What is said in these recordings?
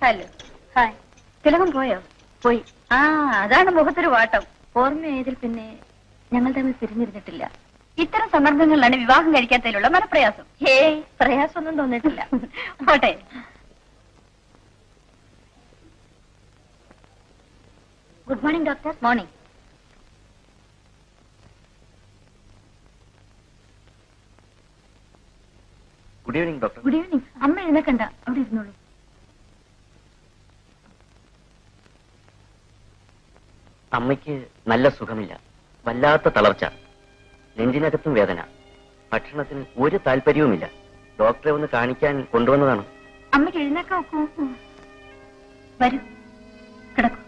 Hello. Hi. തിലകം പോയോ? പോയി. ആ, അതാണ് മുഖത്തൊരു വാട്ടം. ഓർമ്മയായതിൽ പിന്നെ ഞങ്ങൾ തമ്മിൽ പിരിഞ്ഞിരുന്നിട്ടില്ല. ഇത്തരം സന്ദർഭങ്ങളിലാണ് വിവാഹം കഴിക്കാത്തതിലുള്ള മനപ്രയാസം. പ്രയാസമൊന്നും തോന്നിയിട്ടില്ല. പോട്ടെ. Good morning doctor. Morning. Good evening doctor. Good evening. അമ്മ എഴുന്നേക്കണ്ട, അവിടെ ഇരുന്നോളൂ. അമ്മയ്ക്ക് നല്ല സുഖമില്ല, വല്ലാത്ത തളർച്ച, നെഞ്ചിനകത്തും വേദന, ഭക്ഷണത്തിന് ഒരു താല്പര്യവുമില്ല. ഡോക്ടറെ ഒന്ന് കാണിക്കാൻ കൊണ്ടുവന്നതാണ്. അമ്മയ്ക്ക് എഴുന്നേക്കാൻ നോക്കൂ. വരൂ, കിടക്കൂ.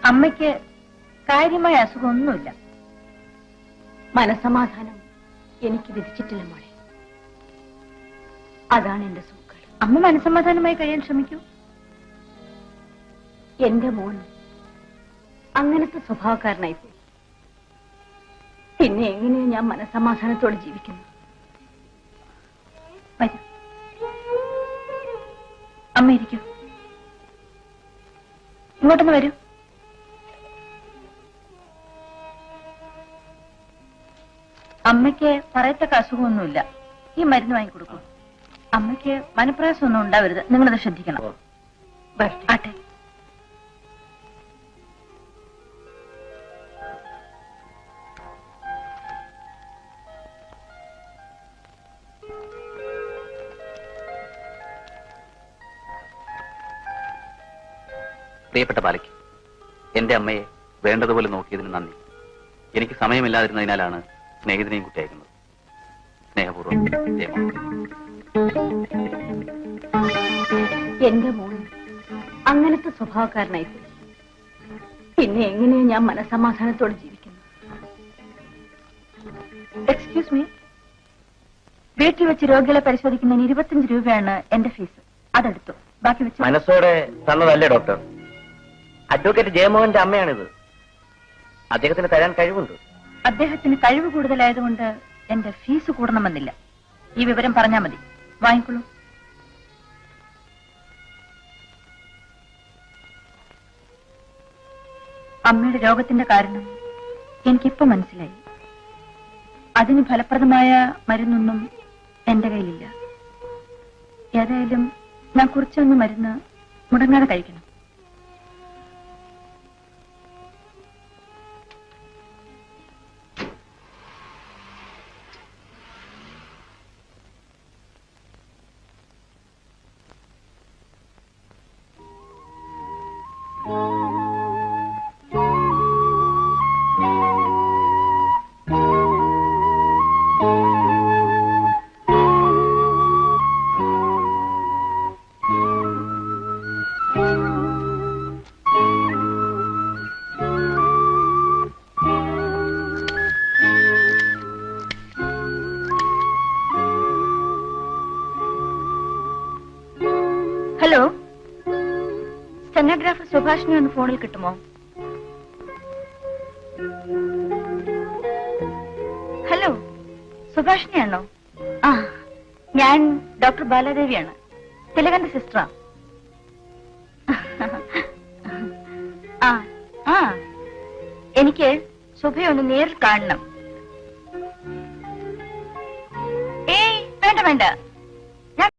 അമ്മയ്ക്ക് കാര്യമായ അസുഖമൊന്നുമില്ല. മനസമാധാനം എനിക്ക് വിധിച്ചിട്ടില്ല മോളെ. അതാണ് എന്റെ സൂക്കേട്. അമ്മ മനസമാധാനമായി കഴിയാൻ ശ്രമിക്കൂ. എന്റെ മോൻ അങ്ങനത്തെ സ്വഭാവക്കാരനായി പോയി. പിന്നെ എങ്ങനെയാ ഞാൻ മനസമാധാനത്തോടെ ജീവിക്കുന്നു? വരൂ, അമ്മ ഇരിക്കൂ. ഇങ്ങോട്ടൊന്ന് വരൂ. അമ്മയ്ക്ക് പറയത്തക്ക അസുഖമൊന്നുമില്ല. ഈ മരുന്ന് വാങ്ങിക്കൊടുക്കും. അമ്മയ്ക്ക് മനപ്രയാസമൊന്നും ഉണ്ടാവരുത്. നിങ്ങളത് ശ്രദ്ധിക്കണം. ആട്ടെ. പ്രിയപ്പെട്ട ബാലയ്ക്ക്, എന്റെ അമ്മയെ വേണ്ടതുപോലെ നോക്കിയതിന് നന്ദി. എനിക്ക് സമയമില്ലാതിരുന്നതിനാലാണ് സ്നേഹിതനെയും കുട്ടി അയക്കുന്നത്. സ്നേഹപൂർവ്വം, ജയമോഹൻ. എന്റെ മോൻ അങ്ങനത്തെ സ്വഭാവക്കാരനായി പോയി. പിന്നെ എങ്ങനെയാ ഞാൻ മനസമാധാനത്തോടെ ജീവിക്കുന്നു? Excuse me. വീട്ടിൽ വെച്ച് രോഗികളെ പരിശോധിക്കുന്നതിന് 25 രൂപയാണ് എന്റെ ഫീസ്. അതെടുത്തു. ബാക്കി വെച്ച്. മനസ്സോടെ തന്നതല്ലേ ഡോക്ടർ? അഡ്വക്കേറ്റ് ജയമോഹന്റെ അമ്മയാണിത്. അദ്ദേഹത്തിന് തരാൻ കഴിവുണ്ട്. അദ്ദേഹത്തിന് കഴിവ് കൂടുതലായതുകൊണ്ട് എന്റെ ഫീസ് കൂടണമെന്നില്ല. ഈ വിവരം പറഞ്ഞാൽ മതി. വാങ്ങിക്കൊള്ളൂ. അമ്മയുടെ രോഗത്തിന്റെ കാരണം എനിക്കിപ്പോ മനസ്സിലായി. അതിന് ഫലപ്രദമായ മരുന്നൊന്നും എന്റെ കയ്യിലില്ല. ഏതായാലും ഞാൻ കുറച്ചൊന്ന് മരുന്ന് മുടങ്ങാതെ കഴിക്കണം. ഹലോ, സ്റ്റെനോഗ്രാഫർ സുഭാഷിനെ ഒന്ന് ഫോണിൽ കിട്ടുമോ? ഹലോ, സുഭാഷിനെയാണോ? ആ, ഞാൻ ഡോക്ടർ ബാലാദേവിയാണ്, തിലകന്റെ സിസ്റ്ററാ. ആ ആ എനിക്ക് ശുഭയെ ഒന്ന് നേരിൽ കാണണം. ഏയ് വേണ്ട വേണ്ട,